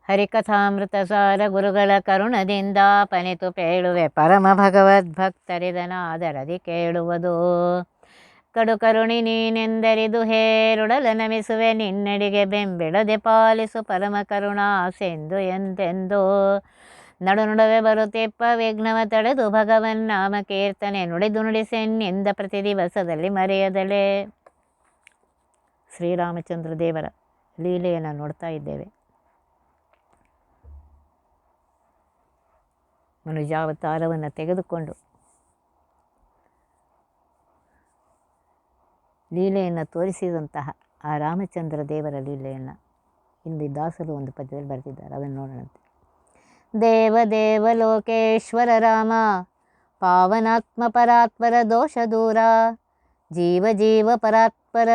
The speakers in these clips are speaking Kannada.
ಹರಿಕಥಾಮೃತ ಸಾರ ಗುರುಗಳ ಕರುಣದಿಂದ ಪನಿತು ಪೇಳುವೆ ಪರಮ ಭಗವದ್ಭಕ್ತರಿದನಾದರದಿ ಕೇಳುವುದು. ಕಡು ಕರುಣಿ ನೀನೆಂದರಿದು ಹೇರುಡಲ ನಮಿಸುವೆ ನಿನ್ನಡಿಗೆ ಬೆಂಬಿಡದೆ ಪಾಲಿಸು ಪರಮ ಕರುಣಾ ಸೆಂದು ಎಂದೆಂದು. ನಡು ನಡುವೆ ಬರುತ್ತಿಪ್ಪ ವಿಘ್ನವ ತಡೆದು ಭಗವನ್ ನಾಮ ಕೀರ್ತನೆ ನುಡಿದು ನುಡಿಸೆನ್ನಿಂದ ಪ್ರತಿ ದಿವಸದಲ್ಲಿ ಮರೆಯದಲೇ. ಶ್ರೀರಾಮಚಂದ್ರ ದೇವರ ಲೀಲೆಯನ್ನು ನೋಡ್ತಾ ಇದ್ದೇವೆ. ಮನುಜಾವತಾರವನ್ನು ತೆಗೆದುಕೊಂಡು ಲೀಲೆಯನ್ನು ತೋರಿಸಿದಂತಹ ಆ ರಾಮಚಂದ್ರ ದೇವರ ಲೀಲೆಯನ್ನು ಇಲ್ಲಿ ದಾಸರು ಒಂದು ಪದ್ಯದಲ್ಲಿ ಬರೆದಿದ್ದಾರೆ, ಅದನ್ನು ನೋಡೋಣಂತೆ. ದೇವ ದೇವ ಲೋಕೇಶ್ವರ ರಾಮ ಪಾವನಾತ್ಮ ಪರಾತ್ಪರ ದೋಷ ದೂರ. ಜೀವ ಜೀವ ಪರಾತ್ಪರ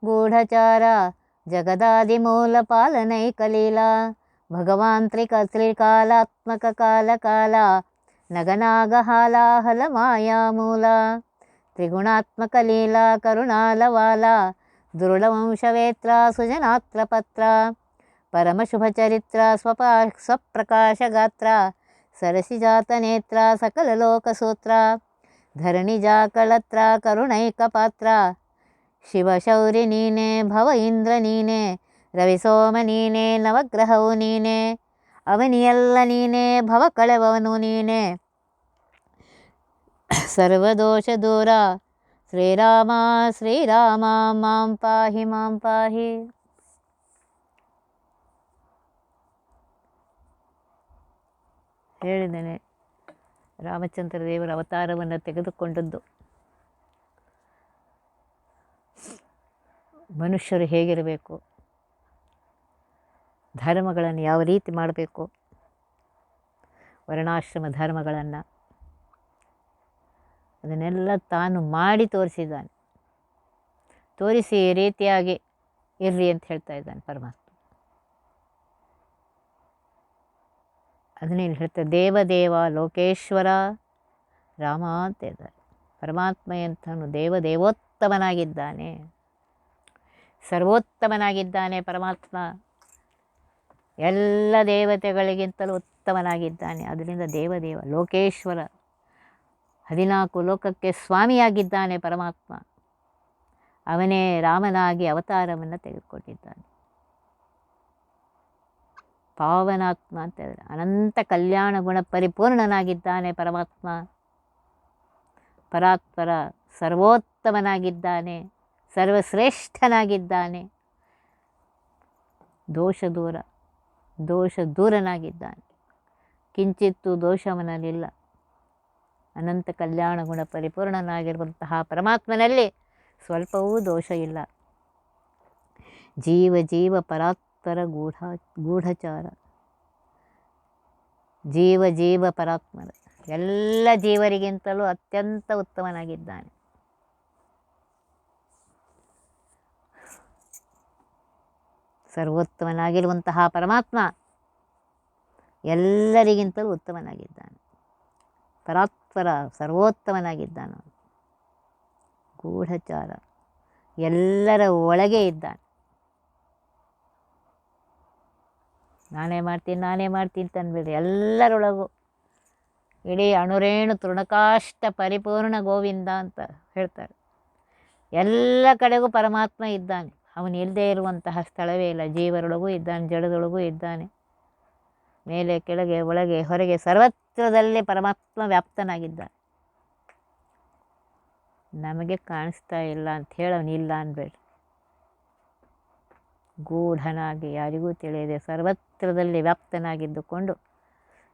ಗೂಢಚಾರ ಜಗದಾದಿ ಮೂಲ ಪಾಲನೈಕ ಲೀಲಾ. ಭಗವಾನ್ ತ್ರಿಕಾಲಾತ್ಮಕ ಕಾಲ ಕಾಲ ನಗನಾಗ ಹಾಲಾಹಲ ಮಾಯಾ ಮೂಲ. ತ್ರಿಗುಣಾತ್ಮಕ ಲೀಲಾ ಕರುಣಾಲವಾಲ ದುರುಳವಂಶವೇತ್ರ ಸುಜನಾತ್ರ ಪತ್ರ. ಪರಮ ಶುಭ ಚರಿತ್ರ ಸ್ವಪ್ರಕಾಶ ಗಾತ್ರ ಸರಸಿಜಾತ ನೇತ್ರ ಸಕಲ ಲೋಕಸೂತ್ರ. ಧರಣಿ ಜಾಕಳತ್ರ ಕರುಣೈಕ ಪಾತ್ರ. ಶಿವಶೌರಿ ನೀನೆ ಭವ ಇಂದ್ರ ನೀನೆ ರವಿ ಸೋಮ ನೀನೆ ನವಗ್ರಹವು ನೀನೆ. ಅವನಿಯಲ್ಲ ನೀನೆ ಭವ ಕಳೆವವನು ನೀನೆ ಸರ್ವದೋಷ ದೂರ. ಶ್ರೀರಾಮ ಶ್ರೀರಾಮ ಮಾಂ ಪಾಹಿ ಮಾಂ ಪಾಹಿ. ಹೇಳಿದ್ದೇನೆ, ರಾಮಚಂದ್ರ ದೇವರ ಅವತಾರವನ್ನು ತೆಗೆದುಕೊಂಡದ್ದು ಮನುಷ್ಯರು ಹೇಗಿರಬೇಕು, ಧರ್ಮಗಳನ್ನು ಯಾವ ರೀತಿ ಮಾಡಬೇಕು, ವರ್ಣಾಶ್ರಮ ಧರ್ಮಗಳನ್ನು ಅದನ್ನೆಲ್ಲ ತಾನು ಮಾಡಿ ತೋರಿಸಿದ್ದಾನೆ. ತೋರಿಸಿ ಈ ರೀತಿಯಾಗಿ ಇರ್ರಿ ಅಂತ ಹೇಳ್ತಾ ಇದ್ದಾನೆ ಪರಮಾತ್ಮ. ಅದನ್ನೇನು ಹೇಳ್ತಾರೆ, ದೇವದೇವ ಲೋಕೇಶ್ವರ ರಾಮ ಅಂತ ಇದ್ದಾರೆ. ಪರಮಾತ್ಮ ಎಂತನು ದೇವೋತ್ತಮನಾಗಿದ್ದಾನೆ, ಸರ್ವೋತ್ತಮನಾಗಿದ್ದಾನೆ. ಪರಮಾತ್ಮ ಎಲ್ಲ ದೇವತೆಗಳಿಗಿಂತಲೂ ಉತ್ತಮನಾಗಿದ್ದಾನೆ. ಅದರಿಂದ ದೇವದೇವ ಲೋಕೇಶ್ವರ, 14 ಲೋಕಕ್ಕೆ ಸ್ವಾಮಿಯಾಗಿದ್ದಾನೆ ಪರಮಾತ್ಮ. ಅವನೇ ರಾಮನಾಗಿ ಅವತಾರವನ್ನು ತೆಗೆದುಕೊಂಡಿದ್ದಾನೆ. ಪಾವನಾತ್ಮ ಅಂತ ಹೇಳಿದ್ರೆ ಅನಂತ ಕಲ್ಯಾಣ ಗುಣ ಪರಿಪೂರ್ಣನಾಗಿದ್ದಾನೆ ಪರಮಾತ್ಮ. ಪರಾತ್ಪರ ಸರ್ವೋತ್ತಮನಾಗಿದ್ದಾನೆ, ಸರ್ವಶ್ರೇಷ್ಠನಾಗಿದ್ದಾನೆ. ದೋಷ ದೂರನಾಗಿದ್ದಾನೆ. ಕಿಂಚಿತ್ತೂ ದೋಷವನಲ್ಲಿಲ್ಲ. ಅನಂತ ಕಲ್ಯಾಣ ಗುಣ ಪರಿಪೂರ್ಣನಾಗಿರುವಂತಹ ಪರಮಾತ್ಮನಲ್ಲಿ ಸ್ವಲ್ಪವೂ ದೋಷ ಇಲ್ಲ. ಜೀವ ಜೀವ ಪರಾತ್ಪರ ಗೂಢಚಾರ. ಜೀವ ಜೀವ ಪರಾತ್ಮರ, ಎಲ್ಲ ಜೀವರಿಗಿಂತಲೂ ಅತ್ಯಂತ ಉತ್ತಮನಾಗಿದ್ದಾನೆ. ಸರ್ವೋತ್ತಮನಾಗಿರುವಂತಹ ಪರಮಾತ್ಮ ಎಲ್ಲರಿಗಿಂತಲೂ ಉತ್ತಮನಾಗಿದ್ದಾನೆ. ಪರಾತ್ಪರ ಸರ್ವೋತ್ತಮನಾಗಿದ್ದಾನೆ. ಗೂಢಚಾರ, ಎಲ್ಲರ ಒಳಗೆ ಇದ್ದಾನೆ. ನಾನೇ ಮಾಡ್ತೀನಿ ತಂದ್ಬಿಡ್ರಿ, ಎಲ್ಲರೊಳಗೂ ಇಡೀ ಅಣುರೇಣು ತೃಣಕಾಷ್ಟ ಪರಿಪೂರ್ಣ ಗೋವಿಂದ ಅಂತ ಹೇಳ್ತಾರೆ. ಎಲ್ಲ ಕಡೆಗೂ ಪರಮಾತ್ಮ ಇದ್ದಾನೆ. ಅವನು ಇಲ್ಲದೆ ಇರುವಂತಹ ಸ್ಥಳವೇ ಇಲ್ಲ. ಜೀವರೊಳಗೂ ಇದ್ದಾನೆ, ಜಡದೊಳಗೂ ಇದ್ದಾನೆ. ಮೇಲೆ ಕೆಳಗೆ ಒಳಗೆ ಹೊರಗೆ ಸರ್ವತ್ರದಲ್ಲಿ ಪರಮಾತ್ಮ ವ್ಯಾಪ್ತನಾಗಿದ್ದಾನೆ. ನಮಗೆ ಕಾಣಿಸ್ತಾ ಇಲ್ಲ ಅಂತ ಹೇಳಿ ಅವನಿಲ್ಲ ಅನ್ಬೇಡ್ರಿ. ಗೂಢನಾಗಿ ಯಾರಿಗೂ ತಿಳಿಯದೆ ಸರ್ವತ್ರದಲ್ಲಿ ವ್ಯಾಪ್ತನಾಗಿದ್ದುಕೊಂಡು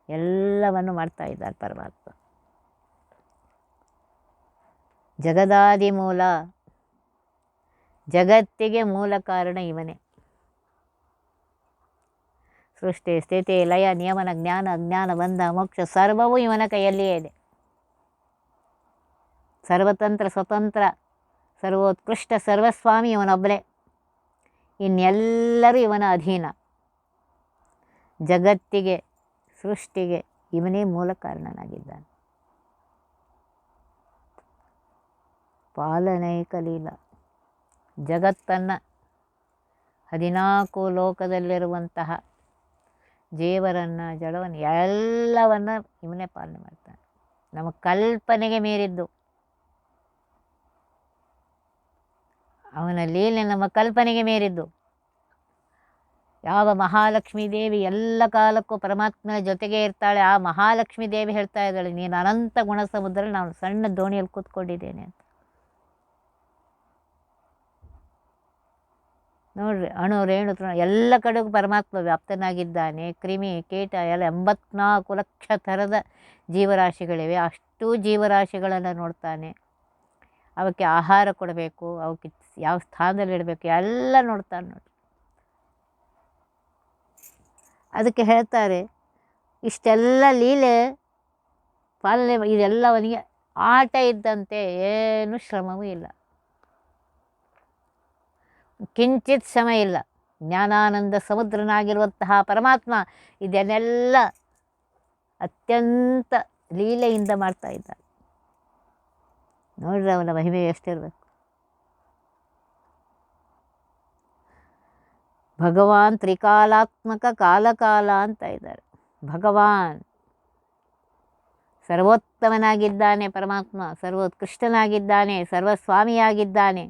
ಎಲ್ಲವನ್ನು ಮಾಡ್ತಾ ಇದ್ದಾರೆ ಪರಮಾತ್ಮ. ಜಗದಾದಿ ಮೂಲ, ಜಗತ್ತಿಗೆ ಮೂಲ ಕಾರಣ ಇವನೇ. ಸೃಷ್ಟಿ ಸ್ಥಿತಿ ಲಯ ನಿಯಮನ ಜ್ಞಾನ ಅಜ್ಞಾನ ಬಂಧ ಮೋಕ್ಷ ಸರ್ವವೂ ಇವನ ಕೈಯಲ್ಲಿಯೇ ಇದೆ. ಸರ್ವತಂತ್ರ ಸ್ವತಂತ್ರ ಸರ್ವೋತ್ಕೃಷ್ಟ ಸರ್ವಸ್ವಾಮಿ ಇವನೊಬ್ಬನೇ. ಇನ್ನೆಲ್ಲರೂ ಇವನ ಅಧೀನ. ಜಗತ್ತಿಗೆ ಸೃಷ್ಟಿಗೆ ಇವನೇ ಮೂಲ ಕಾರಣನಾಗಿದ್ದಾನೆ. ಪಾಲನೈಕ ಲೀಲಾ, ಜಗತ್ತನ್ನು 14 ಲೋಕದಲ್ಲಿರುವಂತಹ ಜೀವರನ್ನು, ಜಡವನ್ನು ಎಲ್ಲವನ್ನು ಇವನೇ ಪಾಲನೆ ಮಾಡ್ತಾನೆ. ನಮ್ಮ ಕಲ್ಪನೆಗೆ ಮೀರಿದ್ದು ಅವನ ಲೀಲೆ, ನಮ್ಮ ಕಲ್ಪನೆಗೆ ಮೀರಿದ್ದು. ಯಾವ ಮಹಾಲಕ್ಷ್ಮೀ ದೇವಿ ಎಲ್ಲ ಕಾಲಕ್ಕೂ ಪರಮಾತ್ಮನ ಜೊತೆಗೆ ಇರ್ತಾಳೆ, ಆ ಮಹಾಲಕ್ಷ್ಮೀ ದೇವಿ ಹೇಳ್ತಾ ಇದ್ದಾಳೆ, ನೀನು ಅನಂತ ಗುಣ ಸಮುದ್ರ, ನಾನು ಸಣ್ಣ ದೋಣಿಯಲ್ಲಿ ಕೂತ್ಕೊಂಡಿದ್ದೇನೆ ಅಂತ. ನೋಡ್ರಿ, ಅಣು ರೇಣು ತೃಣ ಎಲ್ಲ ಕಡೆಗೂ ಪರಮಾತ್ಮ ವ್ಯಾಪ್ತನಾಗಿದ್ದಾನೆ. ಕ್ರಿಮಿ ಕೀಟ ಎಲ್ಲ 84 ಲಕ್ಷ ಥರದ ಜೀವರಾಶಿಗಳಿವೆ. ಅಷ್ಟೂ ಜೀವರಾಶಿಗಳನ್ನು ನೋಡ್ತಾನೆ. ಅವಕ್ಕೆ ಆಹಾರ ಕೊಡಬೇಕು, ಅವಕ್ಕೆ ಯಾವ ಸ್ಥಾನದಲ್ಲಿ ಇಡಬೇಕು ಎಲ್ಲ ನೋಡ್ತಾನೆ ನೋಡಿ. ಅದಕ್ಕೆ ಹೇಳ್ತಾರೆ, ಇಷ್ಟೆಲ್ಲ ಲೀಲೆ ಪಾಲನೆ, ಇದೆಲ್ಲ ಅವನಿಗೆ ಆಟ ಇದ್ದಂತೆ, ಏನು ಶ್ರಮವೂ ಇಲ್ಲ, ಕಿಂಚಿತ್ ಶ್ರಮ ಇಲ್ಲ. ಜ್ಞಾನಾನಂದ ಸಮುದ್ರನಾಗಿರುವಂತಹ ಪರಮಾತ್ಮ ಇದನ್ನೆಲ್ಲ ಅತ್ಯಂತ ಲೀಲೆಯಿಂದ ಮಾಡ್ತಾ ಇದ್ದ. ನೋಡ್ರಿ ಅವನ ಮಹಿಮೆ ಎಷ್ಟಿರಬೇಕು. ಭಗವಾನ್ ತ್ರಿಕಾಲಾತ್ಮಕ ಕಾಲಕಾಲ ಅಂತ ಇದ್ದಾರೆ. ಭಗವಾನ್ ಸರ್ವೋತ್ತಮನಾಗಿದ್ದಾನೆ, ಪರಮಾತ್ಮ ಸರ್ವೋತ್ಕೃಷ್ಟನಾಗಿದ್ದಾನೆ, ಸರ್ವಸ್ವಾಮಿಯಾಗಿದ್ದಾನೆ,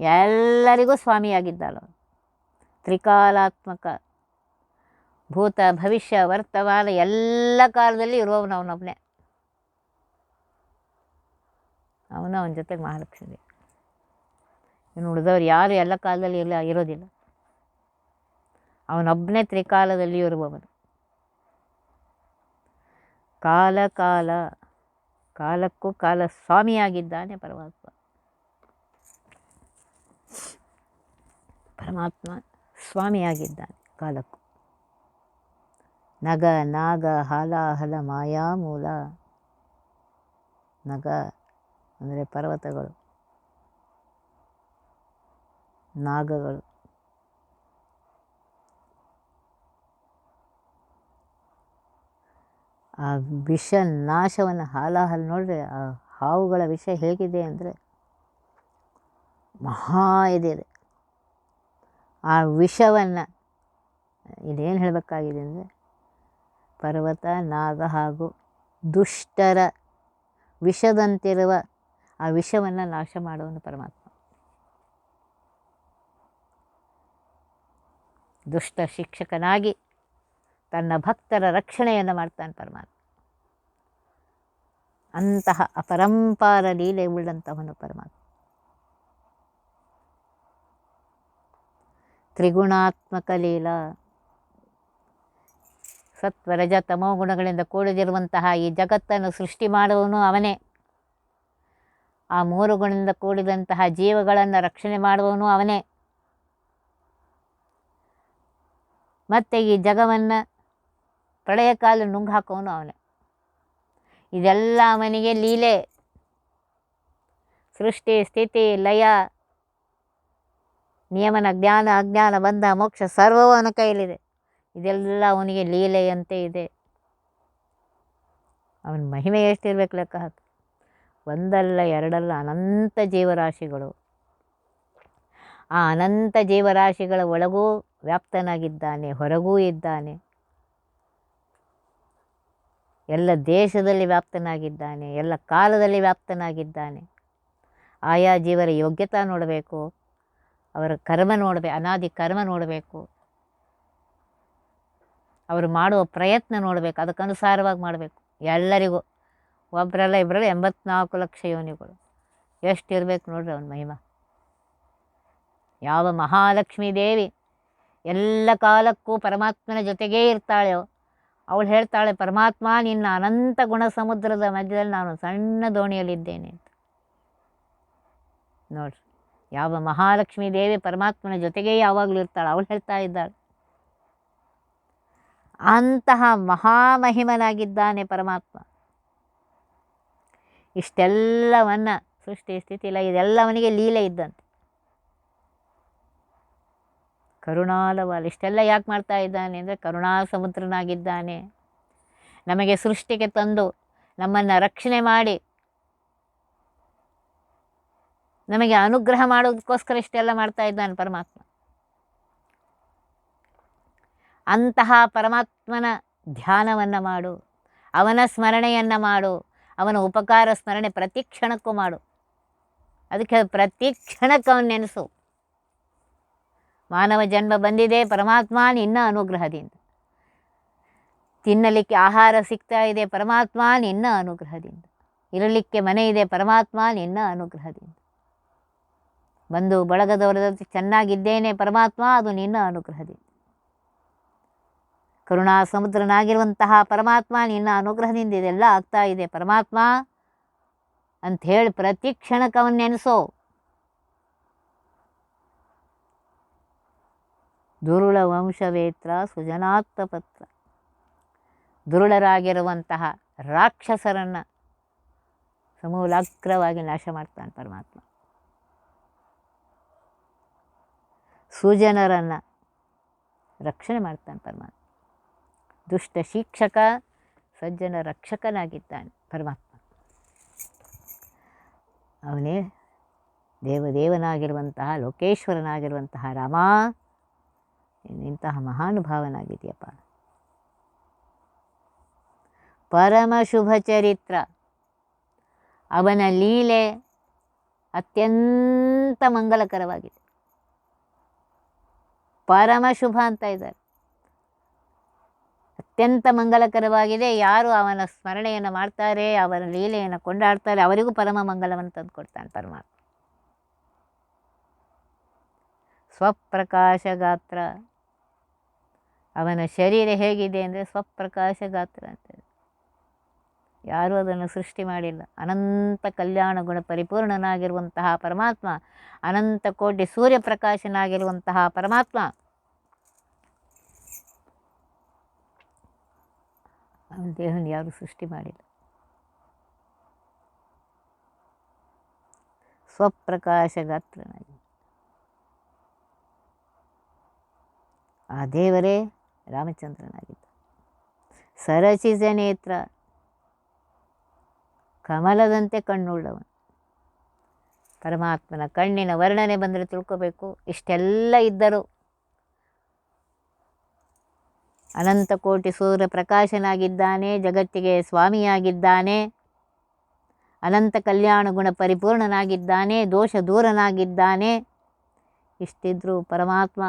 ಎಲ್ಲರಿಗೂ ಸ್ವಾಮಿಯಾಗಿದ್ದಾಳು. ತ್ರಿಕಾಲಾತ್ಮಕ, ಭೂತ ಭವಿಷ್ಯ ವರ್ತಮಾನ ಎಲ್ಲ ಕಾಲದಲ್ಲಿ ಇರುವವನು ಅವನೊಬ್ಬನೇ. ಅವನ ಜೊತೆಗೆ ಮಹಾಲಕ್ಷ್ಮಿ. ಇನ್ನು ಉಳಿದವ್ರು ಯಾರು ಎಲ್ಲ ಕಾಲದಲ್ಲಿ ಇರೋದಿಲ್ಲ. ಅವನೊಬ್ಬನೇ ತ್ರಿಕಾಲದಲ್ಲಿ ಇರುವವನು. ಕಾಲ ಕಾಲ, ಕಾಲಕ್ಕೂ ಕಾಲ ಸ್ವಾಮಿಯಾಗಿದ್ದಾನೆ ಪರಮಾತ್ಮ. ಪರಮಾತ್ಮ ಸ್ವಾಮಿಯಾಗಿದ್ದಾನೆ ಕಾಲಕ್ಕೂ. ನಗ ನಾಗ ಹಾಲಾಹಲ ಮಾಯಾಮೂಲ. ನಗ ಅಂದರೆ ಪರ್ವತಗಳು, ನಾಗಗಳು, ಆ ವಿಷ ನಾಶವನ್ನು ಹಾಲಾಹಲ ನೋಡ್ರಿ, ಆ ಹಾವುಗಳ ವಿಷ ಹೇಗಿದೆ ಅಂದರೆ ಮಹಾ ಇದೆ. ಆ ವಿಷವನ್ನು ಇದೇನು ಹೇಳಬೇಕಾಗಿದೆ ಅಂದರೆ, ಪರ್ವತ, ನಾಗ ಹಾಗೂ ದುಷ್ಟರ ವಿಷದಂತಿರುವ ಆ ವಿಷವನ್ನು ನಾಶ ಮಾಡುವನು ಪರಮಾತ್ಮ. ದುಷ್ಟ ಶಿಕ್ಷಕನಾಗಿ ತನ್ನ ಭಕ್ತರ ರಕ್ಷಣೆಯನ್ನು ಮಾಡ್ತಾನೆ ಪರಮಾತ್ಮ. ಅಂತಹ ಅಪರಂಪಾರ ಲೀಲೆ ಉಳ್ಳಂತಹವನು ಪರಮಾತ್ಮ. ತ್ರಿಗುಣಾತ್ಮಕ ಲೀಲಾ, ಸತ್ವ ರಜ ತಮೋ ಗುಣಗಳಿಂದ ಕೂಡಿದಿರುವಂತಹ ಈ ಜಗತ್ತನ್ನು ಸೃಷ್ಟಿ ಮಾಡುವವನು ಅವನೇ. ಆ 3 ಗುಣದಿಂದ ಕೂಡಿದಂತಹ ಜೀವಗಳನ್ನು ರಕ್ಷಣೆ ಮಾಡುವವನು ಅವನೇ. ಮತ್ತು ಈ ಜಗವನ್ನು ಪ್ರಳಯ ಕಾಲ ನುಂಗು ಹಾಕೋನು ಅವನೇ. ಇದೆಲ್ಲ ಅವನಿಗೆ ಲೀಲೆ. ಸೃಷ್ಟಿ ಸ್ಥಿತಿ ಲಯ ನಿಯಮನ ಜ್ಞಾನ ಅಜ್ಞಾನ ಬಂಧ ಮೋಕ್ಷ ಸರ್ವವೂ ಅವನ ಕೈಯಲ್ಲಿದೆ. ಇದೆಲ್ಲ ಅವನಿಗೆ ಲೀಲೆಯಂತೆ ಇದೆ. ಅವನ ಮಹಿಮೆ ಎಷ್ಟಿರ್ಬೇಕು ಲೆಕ್ಕ ಹಾಕಿ. ಒಂದಲ್ಲ ಎರಡಲ್ಲ ಅನಂತ ಜೀವರಾಶಿಗಳು. ಆ ಅನಂತ ಜೀವರಾಶಿಗಳ ಒಳಗೂ ವ್ಯಾಪ್ತನಾಗಿದ್ದಾನೆ, ಹೊರಗೂ ಇದ್ದಾನೆ. ಎಲ್ಲ ದೇಶದಲ್ಲಿ ವ್ಯಾಪ್ತನಾಗಿದ್ದಾನೆ, ಎಲ್ಲ ಕಾಲದಲ್ಲಿ ವ್ಯಾಪ್ತನಾಗಿದ್ದಾನೆ. ಆಯಾ ಜೀವರ ಯೋಗ್ಯತಾ ನೋಡಬೇಕು, ಅವರ ಕರ್ಮ ನೋಡಬೇಕು, ಅನಾದಿ ಕರ್ಮ ನೋಡಬೇಕು, ಅವರು ಮಾಡುವ ಪ್ರಯತ್ನ ನೋಡಬೇಕು, ಅದಕ್ಕನುಸಾರವಾಗಿ ಮಾಡಬೇಕು. ಎಲ್ಲರಿಗೂ ಒಬ್ಬರಲ್ಲ ಇಬ್ಬರಲ್ಲ 84 ಲಕ್ಷ ಯೋನಿಗಳು. ಎಷ್ಟಿರಬೇಕು ನೋಡ್ರಿ ಅವನ ಮಹಿಮಾ. ಯಾವ ಮಹಾಲಕ್ಷ್ಮೀ ದೇವಿ ಎಲ್ಲ ಕಾಲಕ್ಕೂ ಪರಮಾತ್ಮನ ಜೊತೆಗೇ ಇರ್ತಾಳೆಯೋ ಅವಳು ಹೇಳ್ತಾಳೆ, ಪರಮಾತ್ಮ ನಿನ್ನ ಅನಂತ ಗುಣ ಸಮುದ್ರದ ಮಧ್ಯದಲ್ಲಿ ನಾನು ಸಣ್ಣ ದೋಣಿಯಲ್ಲಿದ್ದೇನೆ ಅಂತ. ನೋಡ್ರಿ, ಯಾವ ಮಹಾಲಕ್ಷ್ಮೀ ದೇವಿ ಪರಮಾತ್ಮನ ಜೊತೆಗೇ ಯಾವಾಗಲೂ ಇರ್ತಾಳೆ, ಅವಳು ಹೇಳ್ತಾ ಇದ್ದಾಳೆ. ಅಂತಹ ಮಹಾಮಹಿಮನಾಗಿದ್ದಾನೆ ಪರಮಾತ್ಮ. ಇಷ್ಟೆಲ್ಲವನ್ನು ಸೃಷ್ಟಿ ಸ್ಥಿತಿ ಇಲ್ಲ, ಇದೆಲ್ಲವನಿಗೆ ಲೀಲೆ ಇದ್ದಂತೆ. ಕರುಣಾಲವಾಲ ಇಷ್ಟೆಲ್ಲ ಯಾಕೆ ಮಾಡ್ತಾ ಇದ್ದಾನೆ ಅಂದರೆ ಕರುಣಾ ಸಮುದ್ರನಾಗಿದ್ದಾನೆ. ನಮಗೆ ಸೃಷ್ಟಿಗೆ ತಂದು ನಮ್ಮನ್ನು ರಕ್ಷಣೆ ಮಾಡಿ ನಮಗೆ ಅನುಗ್ರಹ ಮಾಡೋದಕ್ಕೋಸ್ಕರ ಇಷ್ಟೆಲ್ಲ ಮಾಡ್ತಾ ಇದ್ದಾನೆ ಪರಮಾತ್ಮ. ಅಂತಹ ಪರಮಾತ್ಮನ ಧ್ಯಾನವನ್ನು ಮಾಡು, ಅವನ ಸ್ಮರಣೆಯನ್ನು ಮಾಡು, ಅವನ ಉಪಕಾರ ಸ್ಮರಣೆ ಪ್ರತಿ ಕ್ಷಣಕ್ಕೂ ಮಾಡು. ಅದಕ್ಕೆ ಪ್ರತಿ ಕ್ಷಣಕ್ಕೆ ಅವನು ನೆನೆಸು. ಮಾನವ ಜನ್ಮ ಬಂದಿದೆ ಪರಮಾತ್ಮ ನಿನ್ನ ಅನುಗ್ರಹದಿಂದ. ತಿನ್ನಲಿಕ್ಕೆ ಆಹಾರ ಸಿಗ್ತಾ ಇದೆ ಪರಮಾತ್ಮ ನಿನ್ನ ಅನುಗ್ರಹದಿಂದ. ಇರಲಿಕ್ಕೆ ಮನೆ ಇದೆ ಪರಮಾತ್ಮ ನಿನ್ನ ಅನುಗ್ರಹದಿಂದ. ಬಂದು ಬಳಗದವರ ಜೊತೆ ಚೆನ್ನಾಗಿದ್ದೇನೆ ಪರಮಾತ್ಮ, ಅದು ನಿನ್ನ ಅನುಗ್ರಹದಿಂದ. ಕರುಣಾ ಸಮುದ್ರನಾಗಿರುವಂತಹ ಪರಮಾತ್ಮ ನಿನ್ನ ಅನುಗ್ರಹದಿಂದ ಇದೆಲ್ಲ ಆಗ್ತಾ ಇದೆ ಪರಮಾತ್ಮ ಅಂಥೇಳಿ ಪ್ರತಿ ಕ್ಷಣಕ್ಕೆ ಅವನು ನೆನೆಸೋ. ದುರುಳ ವಂಶವೇತ್ರ ಸುಜನಾತ್ತ ಪತ್ರ. ದುರುಳರಾಗಿರುವಂತಹ ರಾಕ್ಷಸರನ್ನು ಸಮೂಲಾಗ್ರವಾಗಿ ನಾಶ ಮಾಡ್ತಾನೆ ಪರಮಾತ್ಮ. ಸುಜನರನ್ನು ರಕ್ಷಣೆ ಮಾಡ್ತಾನೆ ಪರಮಾತ್ಮ. ದುಷ್ಟ ಶಿಕ್ಷಕ, ಸಜ್ಜನ ರಕ್ಷಕನಾಗಿದ್ದಾನೆ ಪರಮಾತ್ಮ. ಅವನೇ ದೇವದೇವನಾಗಿರುವಂತಹ ಲೋಕೇಶ್ವರನಾಗಿರುವಂತಹ ರಾಮ, ಇಂತಹ ಮಹಾನುಭಾವನಾಗಿದೆಯಪ್ಪ. ಪರಮ ಶುಭ ಚರಿತ್ರ. ಅವನ ಲೀಲೆ ಅತ್ಯಂತ ಮಂಗಲಕರವಾಗಿದೆ. ಪರಮ ಶುಭ ಅಂತ ಇದ್ದಾರೆ. ಅತ್ಯಂತ ಮಂಗಲಕರವಾಗಿದೆ. ಯಾರು ಅವನ ಸ್ಮರಣೆಯನ್ನು ಮಾಡ್ತಾರೆ, ಅವನ ಲೀಲೆಯನ್ನು ಕೊಂಡಾಡ್ತಾರೆ, ಅವರಿಗೂ ಪರಮ ಮಂಗಲವನ್ನು ತಂದುಕೊಡ್ತಾನೆ ಪರಮಾತ್ಮ. ಸ್ವಪ್ರಕಾಶ ಗಾತ್ರ. ಅವನ ಶರೀರ ಹೇಗಿದೆ ಅಂದರೆ ಸ್ವಪ್ರಕಾಶ ಗಾತ್ರ ಅಂತೇಳಿ. ಯಾರೂ ಅದನ್ನು ಸೃಷ್ಟಿ ಮಾಡಿಲ್ಲ. ಅನಂತ ಕಲ್ಯಾಣ ಗುಣ ಪರಿಪೂರ್ಣನಾಗಿರುವಂತಹ ಪರಮಾತ್ಮ, ಅನಂತ ಕೋಟಿ ಸೂರ್ಯಪ್ರಕಾಶನಾಗಿರುವಂತಹ ಪರಮಾತ್ಮ, ಅವನ ದೇಹವನ್ನು ಯಾರೂ ಸೃಷ್ಟಿ ಮಾಡಿಲ್ಲ. ಸ್ವಪ್ರಕಾಶ ಗಾತ್ರನಾಗಿ ಆ ದೇವರೇ ರಾಮಚಂದ್ರನಾಗಿದ್ದ. ಸರಚಿತ ನೇತ್ರ. ಕಮಲದಂತೆ ಕಣ್ಣುಳ್ಳವನು. ಪರಮಾತ್ಮನ ಕಣ್ಣಿನ ವರ್ಣನೆ ಬಂದರೆ ತಿಳ್ಕೋಬೇಕು. ಇಷ್ಟೆಲ್ಲ ಇದ್ದರೂ ಅನಂತ ಕೋಟಿ ಸೂರ್ಯ ಪ್ರಕಾಶನಾಗಿದ್ದಾನೆ, ಜಗತ್ತಿಗೆ ಸ್ವಾಮಿಯಾಗಿದ್ದಾನೆ, ಅನಂತ ಕಲ್ಯಾಣ ಗುಣ ಪರಿಪೂರ್ಣನಾಗಿದ್ದಾನೆ, ದೋಷ ದೂರನಾಗಿದ್ದಾನೆ. ಇಷ್ಟಿದ್ರೂ ಪರಮಾತ್ಮ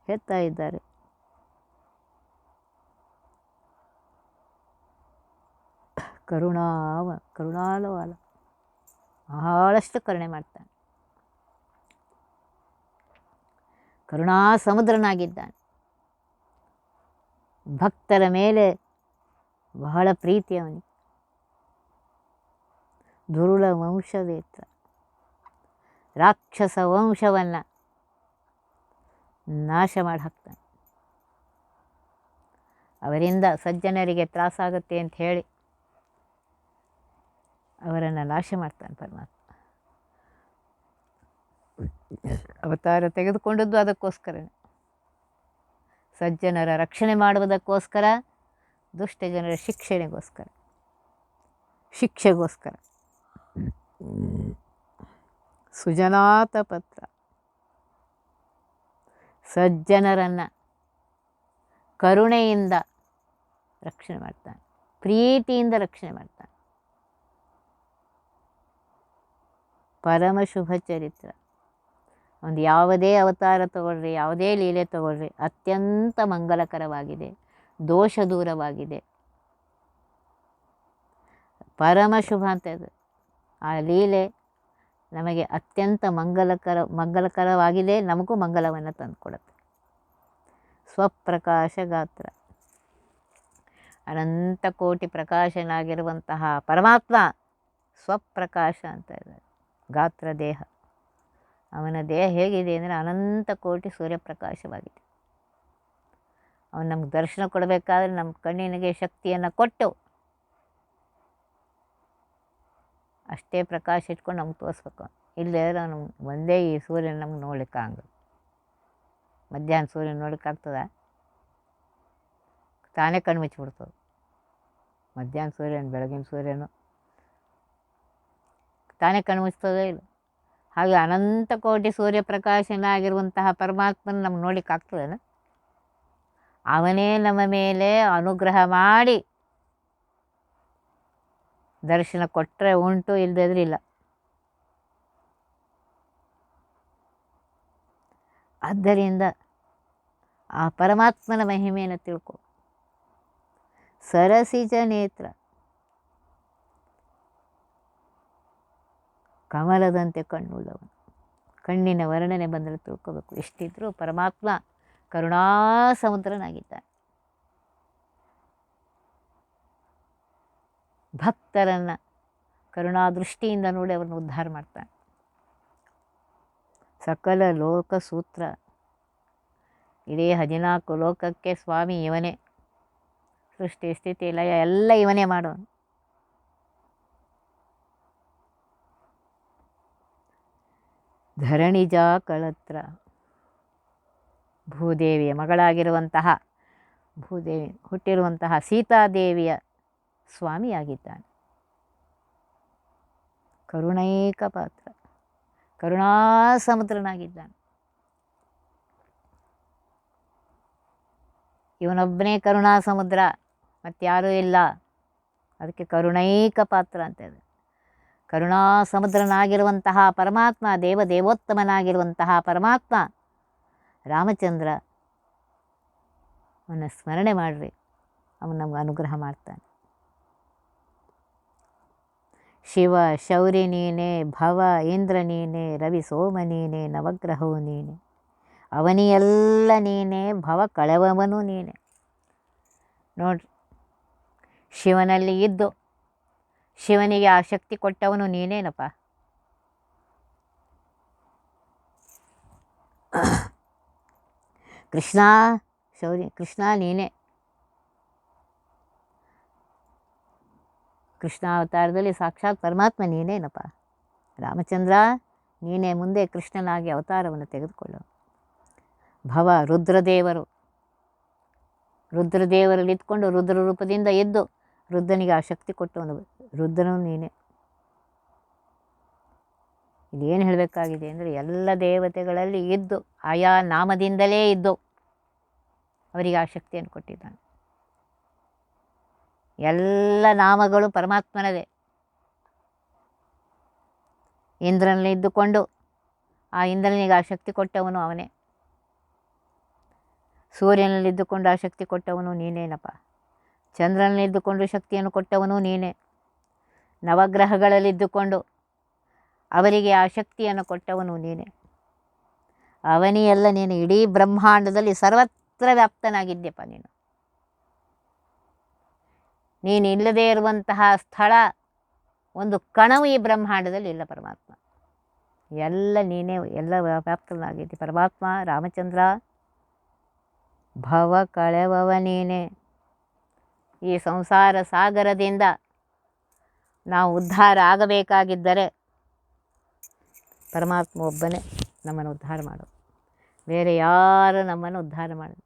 ಹೇಳ್ತಾ ಇದ್ದಾರೆ, ಕರುಣಾಲವಾಲ, ಬಹಳಷ್ಟು ಕರುಣೆ ಮಾಡ್ತಾನೆ. ಕರುಣಾ ಸಮುದ್ರನಾಗಿದ್ದಾನೆ. ಭಕ್ತರ ಮೇಲೆ ಬಹಳ ಪ್ರೀತಿ ಅವನಿಗೆ. ದುರುಳ ವಂಶವೇತ್ರ. ರಾಕ್ಷಸ ವಂಶವನ್ನು ನಾಶ ಮಾಡಿ ಹಾಕ್ತಾನೆ. ಅವರಿಂದ ಸಜ್ಜನರಿಗೆ ತ್ರಾಸಾಗುತ್ತೆ ಅಂತ ಹೇಳಿ ಅವರನ್ನು ನಾಶ ಮಾಡ್ತಾನೆ ಪರಮಾತ್ಮ. ಅವತಾರ ತೆಗೆದುಕೊಂಡದ್ದು ಅದಕ್ಕೋಸ್ಕರನೇ, ಸಜ್ಜನರ ರಕ್ಷಣೆ ಮಾಡುವುದಕ್ಕೋಸ್ಕರ, ದುಷ್ಟ ಜನರ ಶಿಕ್ಷೆಗೋಸ್ಕರ. ಸುಜನಾತ ಪತ್ರ. ಸಜ್ಜನರನ್ನು ಕರುಣೆಯಿಂದ ರಕ್ಷಣೆ ಮಾಡ್ತಾನೆ, ಪ್ರೀತಿಯಿಂದ ರಕ್ಷಣೆ ಮಾಡ್ತಾನೆ. ಪರಮ ಶುಭ ಚರಿತ್ರ. ಒಂದು ಯಾವುದೇ ಅವತಾರ ತಗೊಳ್ರಿ, ಯಾವುದೇ ಲೀಲೆ ತಗೊಳ್ರಿ, ಅತ್ಯಂತ ಮಂಗಲಕರವಾಗಿದೆ, ದೋಷ ದೂರವಾಗಿದೆ. ಪರಮ ಶುಭ ಅಂತ ಇದೆ. ಆ ಲೀಲೆ ನಮಗೆ ಅತ್ಯಂತ ಮಂಗಲಕರವಾಗಿದೆ, ನಮಗೂ ಮಂಗಲವನ್ನು ತಂದುಕೊಡುತ್ತೆ. ಸ್ವಪ್ರಕಾಶ ಗಾತ್ರ. ಅನಂತ ಕೋಟಿ ಪ್ರಕಾಶನಾಗಿರುವಂತಹ ಪರಮಾತ್ಮ ಸ್ವಪ್ರಕಾಶ ಅಂತ ಇದೆ. ಗಾತ್ರ ದೇಹ. ಅವನ ದೇಹ ಹೇಗಿದೆ ಅಂದರೆ ಅನಂತ ಕೋಟಿ ಸೂರ್ಯಪ್ರಕಾಶವಾಗಿದೆ. ಅವನು ನಮ್ಗೆ ದರ್ಶನ ಕೊಡಬೇಕಾದ್ರೆ ನಮ್ಮ ಕಣ್ಣಿನಿಗೆ ಶಕ್ತಿಯನ್ನು ಕೊಟ್ಟು ಅಷ್ಟೇ ಪ್ರಕಾಶ ಇಟ್ಕೊಂಡು ನಮ್ಗೆ ತೋರಿಸ್ಬೇಕು. ಇಲ್ಲೇ ನಾನು ಒಂದೇ ಈ ಸೂರ್ಯನ ನಮ್ಗೆ ನೋಡ್ಲಿಕ್ಕೆ ಆಗಲ್ಲ. ಮಧ್ಯಾಹ್ನ ಸೂರ್ಯನ ನೋಡೋಕ್ಕಾಗ್ತದ? ತಾನೇ ಕಣ್ಣು ಮುಚ್ಚಿಬಿಡ್ತದೆ. ಮಧ್ಯಾಹ್ನ ಸೂರ್ಯನ, ಬೆಳಗಿನ ಸೂರ್ಯನು ತಾನೇ ಕಣ್ಣು ಮುಚ್ತದೆ ಇಲ್ಲ. ಹಾಗೆ ಅನಂತ ಕೋಟಿ ಸೂರ್ಯಪ್ರಕಾಶನಾಗಿರುವಂತಹ ಪರಮಾತ್ಮನ ನಮ್ಗೆ ನೋಡಲಿಕ್ಕಾಗ್ತದೇನ? ಅವನೇ ನಮ್ಮ ಮೇಲೆ ಅನುಗ್ರಹ ಮಾಡಿ ದರ್ಶನ ಕೊಟ್ಟರೆ ಉಂಟು, ಇಲ್ಲದಿದ್ರೆ ಇಲ್ಲ. ಆದ್ದರಿಂದ ಆ ಪರಮಾತ್ಮನ ಮಹಿಮೆಯನ್ನು ತಿಳ್ಕೊ. ಸರಸಿಜ ನೇತ್ರ, ಕಮಲದಂತೆ ಕಣ್ಣುಳ್ಳವನು. ಕಣ್ಣಿನ ವರ್ಣನೆ ಬಂದರೆ ತಿಳ್ಕೋಬೇಕು. ಎಷ್ಟಿದ್ರೂ ಪರಮಾತ್ಮ ಕರುಣಾ ಸಮುದ್ರನಾಗಿದ್ದಾನೆ. ಭಕ್ತರನ್ನು ಕರುಣಾ ದೃಷ್ಟಿಯಿಂದ ನೋಡಿ ಅವರನ್ನು ಉದ್ಧಾರ ಮಾಡ್ತಾನೆ. ಸಕಲ ಲೋಕ ಸೂತ್ರ, ಇಡೀ 14 ಲೋಕಕ್ಕೆ ಸ್ವಾಮಿ ಇವನೇ. ಸೃಷ್ಟಿ ಸ್ಥಿತಿ ಲಯ ಎಲ್ಲ ಇವನೇ ಮಾಡೋನು. ಧರಣಿಜ ಕಳತ್ರ, ಭೂದೇವಿಯ ಮಗಳಾಗಿರುವಂತಹ ಭೂದೇವಿ ಹುಟ್ಟಿರುವಂತಹ ಸೀತಾದೇವಿಯ ಸ್ವಾಮಿಯಾಗಿದ್ದಾನೆ. ಕರುಣೈಕ ಪಾತ್ರ, ಕರುಣಾ ಸಮುದ್ರನಾಗಿದ್ದಾನೆ. ಇವನೊಬ್ಬನೇ ಕರುಣಾ ಸಮುದ್ರ, ಮತ್ತಾರೂ ಇಲ್ಲ. ಅದಕ್ಕೆ ಕರುಣೈಕ ಪಾತ್ರ ಅಂತ ಇದೆ. ಕರುಣಾ ಸಮುದ್ರನಾಗಿರುವಂತಹ ಪರಮಾತ್ಮ, ದೇವೋತ್ತಮನಾಗಿರುವಂತಹ ಪರಮಾತ್ಮ ರಾಮಚಂದ್ರ, ಅವನ ಸ್ಮರಣೆ ಮಾಡಿರಿ, ಅವನು ನಮ್ಗೆ ಅನುಗ್ರಹ ಮಾಡ್ತಾನೆ. ಶಿವ ಶೌರ್ಯ ನೀನೆ, ಭವ ಇಂದ್ರ ನೀನೆ, ರವಿ ಸೋಮ ನೀನೆ, ನವಗ್ರಹವು ನೀನೆ, ಅವನಿಯೆಲ್ಲ ನೀನೆ, ಭವ ಕಳವವನು ನೀನೆ. ನೋಡ್ರಿ, ಶಿವನಲ್ಲಿ ಇದ್ದು ಶಿವನಿಗೆ ಆ ಶಕ್ತಿ ಕೊಟ್ಟವನು ನೀನೇನಪ್ಪ. ಕೃಷ್ಣ ಶೌರ್ಯ, ಕೃಷ್ಣ ನೀನೇ. ಕೃಷ್ಣಾವತಾರದಲ್ಲಿ ಸಾಕ್ಷಾತ್ ಪರಮಾತ್ಮ ನೀನೇನಪ್ಪ. ರಾಮಚಂದ್ರ ನೀನೇ ಮುಂದೆ ಕೃಷ್ಣನಾಗಿ ಅವತಾರವನ್ನು ತೆಗೆದುಕೊಳ್ಳು. ಭವ ರುದ್ರದೇವರು, ರುದ್ರದೇವರಲ್ಲಿ ಇದ್ಕೊಂಡು ರುದ್ರ ರೂಪದಿಂದ ಎದ್ದು ರುದ್ರನಿಗೆ ಆ ಶಕ್ತಿ ಕೊಟ್ಟವನು ರುದ್ರನು ನೀನೇ. ಇದೇನು ಹೇಳಬೇಕಾಗಿದೆ ಅಂದರೆ, ಎಲ್ಲ ದೇವತೆಗಳಲ್ಲಿ ಇದ್ದು ಆಯಾ ನಾಮದಿಂದಲೇ ಇದ್ದು ಅವರಿಗೆ ಆ ಶಕ್ತಿಯನ್ನು ಕೊಟ್ಟಿದ್ದಾನೆ. ಎಲ್ಲ ನಾಮಗಳು ಪರಮಾತ್ಮನದೇ. ಇಂದ್ರನಲ್ಲಿ ಇದ್ದುಕೊಂಡು ಆ ಇಂದ್ರನಿಗೆ ಆ ಶಕ್ತಿ ಕೊಟ್ಟವನು ಅವನೇ. ಸೂರ್ಯನಲ್ಲಿದ್ದುಕೊಂಡು ಆ ಶಕ್ತಿ ಕೊಟ್ಟವನು ನೀನೇನಪ್ಪ. ಚಂದ್ರನಲ್ಲಿದ್ದುಕೊಂಡು ಶಕ್ತಿಯನ್ನು ಕೊಟ್ಟವನು ನೀನೇ. ನವಗ್ರಹಗಳಲ್ಲಿದ್ದುಕೊಂಡು ಅವರಿಗೆ ಆ ಶಕ್ತಿಯನ್ನು ಕೊಟ್ಟವನು ನೀನೇ. ಅವನಿಯೆಲ್ಲ ನೀನು. ಇಡೀ ಬ್ರಹ್ಮಾಂಡದಲ್ಲಿ ಸರ್ವತ್ರ ವ್ಯಾಪ್ತನಾಗಿದ್ಯಪ್ಪ ನೀನು. ನೀನು ಇಲ್ಲದೇ ಇರುವಂತಹ ಸ್ಥಳ ಒಂದು ಕಣವು ಈ ಬ್ರಹ್ಮಾಂಡದಲ್ಲಿ ಇಲ್ಲ ಪರಮಾತ್ಮ. ಎಲ್ಲ ನೀನೇ, ಎಲ್ಲ ವ್ಯಾಪ್ತನಾಗಿದ್ದೆ ಪರಮಾತ್ಮ. ರಾಮಚಂದ್ರ ಭವ ಕಳೆವವ ನೀನೇ. ಈ ಸಂಸಾರ ಸಾಗರದಿಂದ ನಾವು ಉದ್ಧಾರ ಆಗಬೇಕಾಗಿದ್ದರೆ ಪರಮಾತ್ಮ ಒಬ್ಬನೇ ನಮ್ಮನ್ನು ಉದ್ಧಾರ ಮಾಡು. ಬೇರೆ ಯಾರು ನಮ್ಮನ್ನು ಉದ್ಧಾರ ಮಾಡೋದು?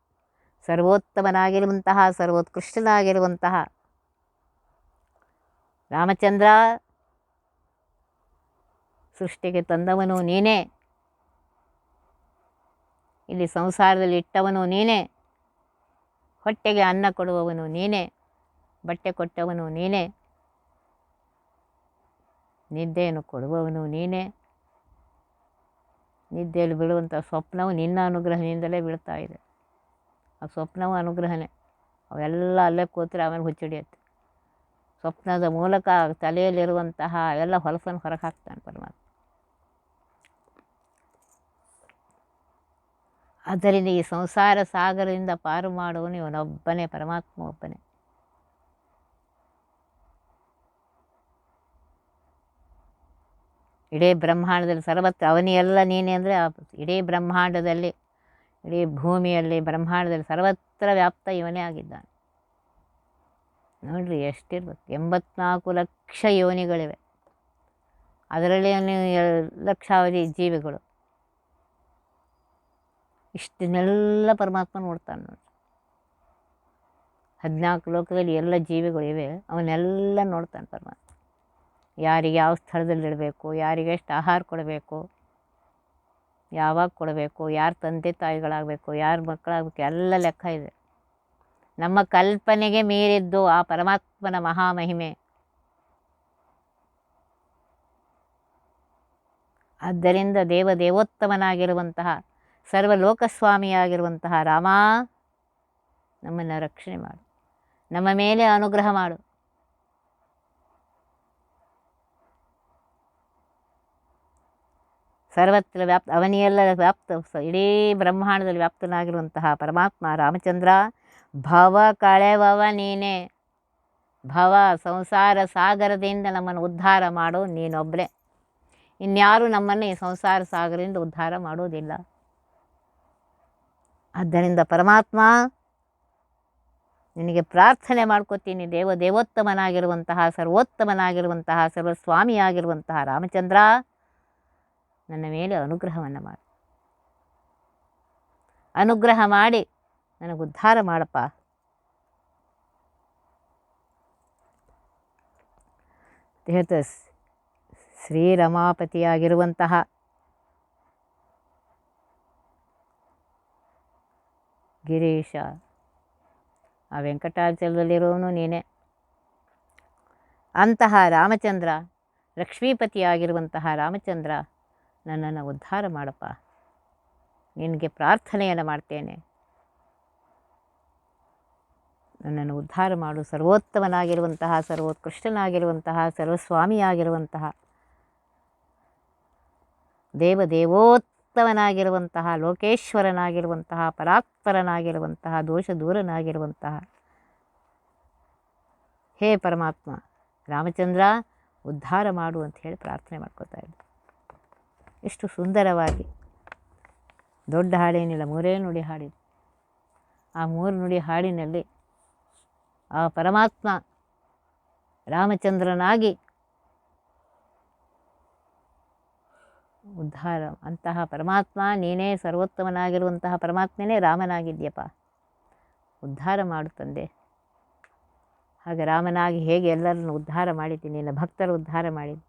ಸರ್ವೋತ್ತಮನಾಗಿರುವಂತಹ ಸರ್ವೋತ್ಕೃಷ್ಟನಾಗಿರುವಂತಹ ರಾಮಚಂದ್ರ ಸೃಷ್ಟಿಗೆ ತಂದವನು ನೀನೇ. ಇಲ್ಲಿ ಸಂಸಾರದಲ್ಲಿ ಇಟ್ಟವನು ನೀನೇ. ಹೊಟ್ಟೆಗೆ ಅನ್ನ ಕೊಡುವವನು ನೀನೇ. ಬಟ್ಟೆ ಕೊಟ್ಟವನು ನೀನೇ. ನಿದ್ದೆಯನ್ನು ಕೊಡುವವನು ನೀನೇ. ನಿದ್ದೆಯಲ್ಲಿ ಬೀಳುವಂಥ ಸ್ವಪ್ನವು ನಿನ್ನ ಅನುಗ್ರಹದಿಂದಲೇ ಬೀಳ್ತಾ ಇದೆ. ಆ ಸ್ವಪ್ನವು ಅನುಗ್ರಹನೇ. ಅವೆಲ್ಲ ಅಲ್ಲೇ ಕೂತ್ರೆ ಆಮೇಲೆ ಹುಚ್ಚಿಡಿಯುತ್ತೆ. ಸ್ವಪ್ನದ ಮೂಲಕ ತಲೆಯಲ್ಲಿರುವಂತಹ ಎಲ್ಲ ಹೊಲಸನ್ನು ಹೊರಗೆ ಹಾಕ್ತಾನೆ ಪರಮಾತ್ಮ. ಆದ್ದರಿಂದ ಈ ಸಂಸಾರ ಸಾಗರದಿಂದ ಪಾರು ಮಾಡುವನು ಇವನೊಬ್ಬನೇ, ಪರಮಾತ್ಮ ಒಬ್ಬನೇ. ಇಡೀ ಬ್ರಹ್ಮಾಂಡದಲ್ಲಿ ಸರ್ವತ್ರ ಅವನಿಯೆಲ್ಲ ನೀನೇ ಅಂದರೆ ಇಡೀ ಬ್ರಹ್ಮಾಂಡದಲ್ಲಿ, ಇಡೀ ಭೂಮಿಯಲ್ಲಿ, ಬ್ರಹ್ಮಾಂಡದಲ್ಲಿ ಸರ್ವತ್ರ ವ್ಯಾಪ್ತ ಇವನೇ ಆಗಿದ್ದಾನೆ. ನೋಡ್ರಿ ಎಷ್ಟಿರ್ಬೇಕು. 84 ಲಕ್ಷ ಯೋನಿಗಳಿವೆ. ಅದರಲ್ಲಿ ಲಕ್ಷಾವಧಿ ಜೀವಿಗಳು. ಇಷ್ಟನ್ನೆಲ್ಲ ಪರಮಾತ್ಮ ನೋಡ್ತಾನೆ ನೋಡಿ. 14 ಲೋಕದಲ್ಲಿ ಎಲ್ಲ ಜೀವಿಗಳು ಇವೆ, ಅವನ್ನೆಲ್ಲ ನೋಡ್ತಾನೆ ಪರಮಾತ್ಮ. ಯಾರಿಗೆ ಯಾವ ಸ್ಥಳದಲ್ಲಿಡಬೇಕು, ಯಾರಿಗೆ ಎಷ್ಟು ಆಹಾರ ಕೊಡಬೇಕು, ಯಾವಾಗ ಕೊಡಬೇಕು, ಯಾರು ತಂದೆ ತಾಯಿಗಳಾಗಬೇಕು, ಯಾರು ಮಕ್ಕಳಾಗಬೇಕು, ಎಲ್ಲ ಲೆಕ್ಕ ಇದೆ. ನಮ್ಮ ಕಲ್ಪನೆಗೆ ಮೀರಿದ್ದು ಆ ಪರಮಾತ್ಮನ ಮಹಾಮಹಿಮೆ. ಆದ್ದರಿಂದ ದೇವೋತ್ತಮನಾಗಿರುವಂತಹ ಸರ್ವಲೋಕಸ್ವಾಮಿಯಾಗಿರುವಂತಹ ರಾಮ, ನಮ್ಮನ್ನು ರಕ್ಷಣೆ ಮಾಡು, ನಮ್ಮ ಮೇಲೆ ಅನುಗ್ರಹ ಮಾಡು. ಸರ್ವತ್ರ ಅವನಿಯೆಲ್ಲ ಇಡೀ ಬ್ರಹ್ಮಾಂಡದಲ್ಲಿ ವ್ಯಾಪ್ತನಾಗಿರುವಂತಹ ಪರಮಾತ್ಮ ರಾಮಚಂದ್ರ, ಭವ ಕಳೆವವ ನೀನೇ. ಭವ ಸಂಸಾರ ಸಾಗರದಿಂದ ನಮ್ಮನ್ನು ಉದ್ಧಾರ ಮಾಡು ನೀನೊಬ್ಬರೇ. ಇನ್ಯಾರು ನಮ್ಮನ್ನು ಈ ಸಂಸಾರ ಸಾಗರದಿಂದ ಉದ್ಧಾರ ಮಾಡೋದಿಲ್ಲ. ಆದ್ದರಿಂದ ಪರಮಾತ್ಮ, ನಿನಗೆ ಪ್ರಾರ್ಥನೆ ಮಾಡ್ಕೋತೀನಿ, ದೇವೋತ್ತಮನಾಗಿರುವಂತಹ ಸರ್ವೋತ್ತಮನಾಗಿರುವಂತಹ ಸರ್ವಸ್ವಾಮಿಯಾಗಿರುವಂತಹ ರಾಮಚಂದ್ರ, ನನ್ನ ಮೇಲೆ ಅನುಗ್ರಹವನ್ನು ಮಾಡು. ಅನುಗ್ರಹ ಮಾಡಿ ನನಗೆ ಉದ್ಧಾರ ಮಾಡಪ್ಪ. ಹೇಳ್ತ ಶ್ರೀರಮಾಪತಿಯಾಗಿರುವಂತಹ ಗಿರೀಶ, ಆ ವೆಂಕಟಾಚಲದಲ್ಲಿರೋನು ನೀನೇ. ಅಂತಹ ರಾಮಚಂದ್ರ, ಲಕ್ಷ್ಮೀಪತಿಯಾಗಿರುವಂತಹ ರಾಮಚಂದ್ರ, ನನ್ನನ್ನು ಉದ್ಧಾರ ಮಾಡಪ್ಪ. ನಿನಗೆ ಪ್ರಾರ್ಥನೆಯನ್ನು ಮಾಡ್ತೇನೆ, ನನ್ನನ್ನು ಉದ್ಧಾರ ಮಾಡು. ಸರ್ವೋತ್ತಮನಾಗಿರುವಂತಹ ಸರ್ವೋತ್ಕೃಷ್ಟನಾಗಿರುವಂತಹ ಸರ್ವಸ್ವಾಮಿಯಾಗಿರುವಂತಹ ದೇವೋತ್ತಮನಾಗಿರುವಂತಹ ಲೋಕೇಶ್ವರನಾಗಿರುವಂತಹ ಪರಾತ್ಪರನಾಗಿರುವಂತಹ ದೋಷ ದೂರನಾಗಿರುವಂತಹ ಹೇ ಪರಮಾತ್ಮ ರಾಮಚಂದ್ರ, ಉದ್ಧಾರ ಮಾಡು ಅಂತ ಹೇಳಿ ಪ್ರಾರ್ಥನೆ ಮಾಡ್ಕೋತಾ ಇದ್ದೆ. ಎಷ್ಟು ಸುಂದರವಾಗಿ, ದೊಡ್ಡ ಹಾಡೇನಿಲ್ಲ, 3 ನುಡಿ ಹಾಡಿದೆ. ಆ 3 ನುಡಿ ಹಾಡಿನಲ್ಲಿ ಆ ಪರಮಾತ್ಮ ರಾಮಚಂದ್ರನಾಗಿ ಉದ್ಧಾರ, ಅಂತಹ ಪರಮಾತ್ಮ ನೀನೇ, ಸರ್ವೋತ್ತಮನಾಗಿರುವಂತಹ ಪರಮಾತ್ಮನೇ ರಾಮನಾಗಿದ್ಯಪ್ಪ, ಉದ್ಧಾರ ಮಾಡು ತಂದೆ. ಹಾಗೆ ರಾಮನಾಗಿ ಹೇಗೆ ಎಲ್ಲರನ್ನು ಉದ್ಧಾರ ಮಾಡಿದ್ದೀನಿ, ನಿನ್ನ ಭಕ್ತರು ಉದ್ಧಾರ ಮಾಡಿದ್ದೀನಿ,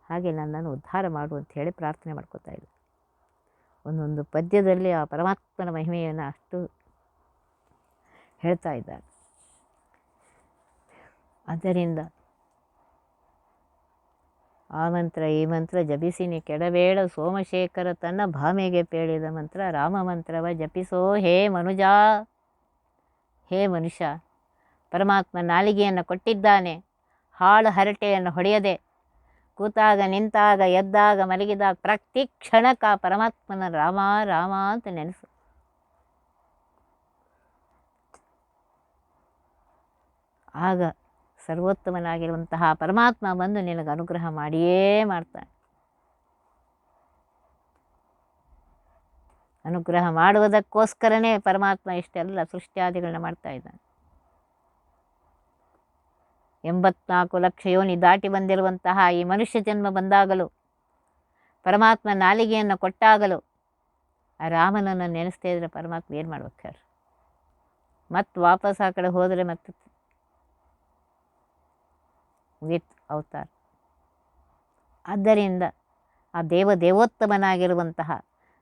ಹಾಗೆ ನನ್ನನ್ನು ಉದ್ಧಾರ ಮಾಡು ಅಂತ ಹೇಳಿ ಪ್ರಾರ್ಥನೆ ಮಾಡ್ಕೋತಾ ಇದ್ದೆ. ಒಂದೊಂದು ಪದ್ಯದಲ್ಲಿ ಆ ಪರಮಾತ್ಮನ ಮಹಿಮೆಯನ್ನು ಅಷ್ಟು ಹೇಳ್ತಾ ಇದ್ದಾರೆ. ಆದ್ದರಿಂದ ಆ ಮಂತ್ರ ಈ ಮಂತ್ರ ಜಪಿಸಿನಿ ಕೆಡಬೇಡ ಸೋಮಶೇಖರ ತನ್ನ ಭಾಮೆಗೆ ಪೇಳಿದ ಮಂತ್ರ ರಾಮ ಮಂತ್ರವ ಜಪಿಸೋ ಹೇ ಮನುಜ. ಹೇ ಮನುಷ್ಯ, ಪರಮಾತ್ಮ ನಾಲಿಗೆಯನ್ನು ಕೊಟ್ಟಿದ್ದಾನೆ, ಹಾಳು ಹರಟೆಯನ್ನು ಹೊಡೆಯದೆ ಕೂತಾಗ ನಿಂತಾಗ ಎದ್ದಾಗ ಮಲಗಿದಾಗ ಪ್ರತಿ ಕ್ಷಣಕ್ಕೆ ಆ ಪರಮಾತ್ಮನ ರಾಮ ರಾಮ ಅಂತ ನೆನೆಸು. ಆಗ ಸರ್ವೋತ್ತಮನಾಗಿರುವಂತಹ ಪರಮಾತ್ಮ ಬಂದು ನಿನಗೆ ಅನುಗ್ರಹ ಮಾಡಿಯೇ ಮಾಡ್ತಾನೆ. ಅನುಗ್ರಹ ಮಾಡುವುದಕ್ಕೋಸ್ಕರನೇ ಪರಮಾತ್ಮ ಇಷ್ಟೆಲ್ಲ ಸೃಷ್ಟಿಯಾದಿಗಳನ್ನ ಮಾಡ್ತಾ ಇದ್ದಾನೆ. 84 ಲಕ್ಷ ಯೋನಿ ದಾಟಿ ಬಂದಿರುವಂತಹ ಈ ಮನುಷ್ಯ ಜನ್ಮ ಬಂದಾಗಲೂ, ಪರಮಾತ್ಮ ನಾಲಿಗೆಯನ್ನು ಕೊಟ್ಟಾಗಲೂ ಆ ರಾಮನನ್ನು ನೆನೆಸ್ತಾ ಇದ್ರೆ ಪರಮಾತ್ಮ ಏನು ಮಾಡ್ಬೇಕಾರೆ? ಮತ್ತು ವಾಪಸ್ ಆ ಕಡೆ ಹೋದರೆ ಮತ್ತೆ ಮುಗೀತು ಅವತಾರ. ಆದ್ದರಿಂದ ಆ ದೇವೋತ್ತಮನಾಗಿರುವಂತಹ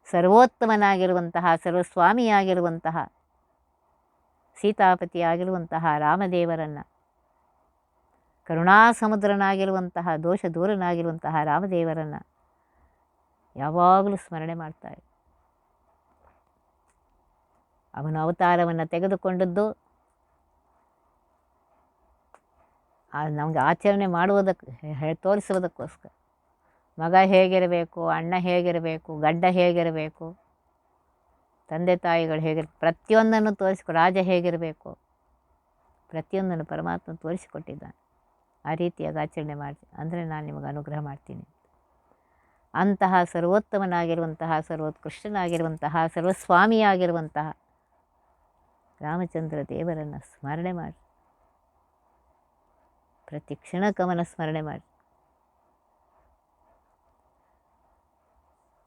ಸರ್ವೋತ್ತಮನಾಗಿರುವಂತಹ ಸರ್ವಸ್ವಾಮಿಯಾಗಿರುವಂತಹ ಸೀತಾಪತಿಯಾಗಿರುವಂತಹ ರಾಮದೇವರನ್ನು, ಕರುಣಾಸಮುದ್ರನಾಗಿರುವಂತಹ ದೋಷ ದೂರನಾಗಿರುವಂತಹ ರಾಮದೇವರನ್ನು ಯಾವಾಗಲೂ ಸ್ಮರಣೆ ಮಾಡ್ತಾರೆ. ಅವನ ಅವತಾರವನ್ನು ತೆಗೆದುಕೊಂಡದ್ದು ನಮಗೆ ಆಚರಣೆ ಮಾಡುವುದಕ್ಕೆ, ತೋರಿಸುವುದಕ್ಕೋಸ್ಕರ. ಮಗ ಹೇಗಿರಬೇಕು, ಅಣ್ಣ ಹೇಗಿರಬೇಕು, ಗಡ್ಡ ಹೇಗಿರಬೇಕು, ತಂದೆ ತಾಯಿಗಳು ಹೇಗಿರಬೇಕು, ಪ್ರತಿಯೊಂದನ್ನು ರಾಜ ಹೇಗಿರಬೇಕು, ಪ್ರತಿಯೊಂದನ್ನು ಪರಮಾತ್ಮ ತೋರಿಸಿಕೊಟ್ಟಿದ್ದಾನೆ. ಆ ರೀತಿಯಾಗಿ ಆಚರಣೆ ಮಾಡಿ, ಅಂದರೆ ನಾನು ನಿಮಗೆ ಅನುಗ್ರಹ ಮಾಡ್ತೀನಿ. ಅಂತಹ ಸರ್ವೋತ್ತಮನಾಗಿರುವಂತಹ ಸರ್ವೋತ್ಕೃಷ್ಟನಾಗಿರುವಂತಹ ಸರ್ವಸ್ವಾಮಿಯಾಗಿರುವಂತಹ ರಾಮಚಂದ್ರ ದೇವರನ್ನು ಸ್ಮರಣೆ ಮಾಡಿ, ಪ್ರತಿ ಕ್ಷಣಕ್ಕವನ ಸ್ಮರಣೆ ಮಾಡಿ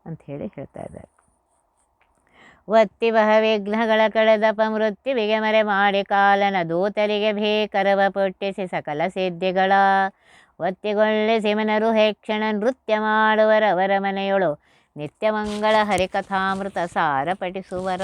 ಅಂಥೇಳಿ ಹೇಳ್ತಾ ಇದ್ದಾರೆ. ಒತ್ತಿ ಬಹ ವಿಘ್ನಗಳ ಕಳೆದಪ ಮೃತ್ಯುವಿಗೆ ಮರೆ ಮಾಡಿ ಕಾಲನ ದೂತರಿಗೆ ಭೀಕರವ ಪೊಟ್ಟಿಸಿ ಸಕಲ ಸಿದ್ಧಿಗಳ ಒತ್ತಿಗೊಳ್ಳಿಸಿ ಮನರು ಹೇಕ್ಷಣ ನೃತ್ಯ ಮಾಡುವರವರ ಮನೆಯೊಳು ನಿತ್ಯಮಂಗಳ ಹರಿಕಥಾಮೃತ ಸಾರ ಪಠಿಸುವರ.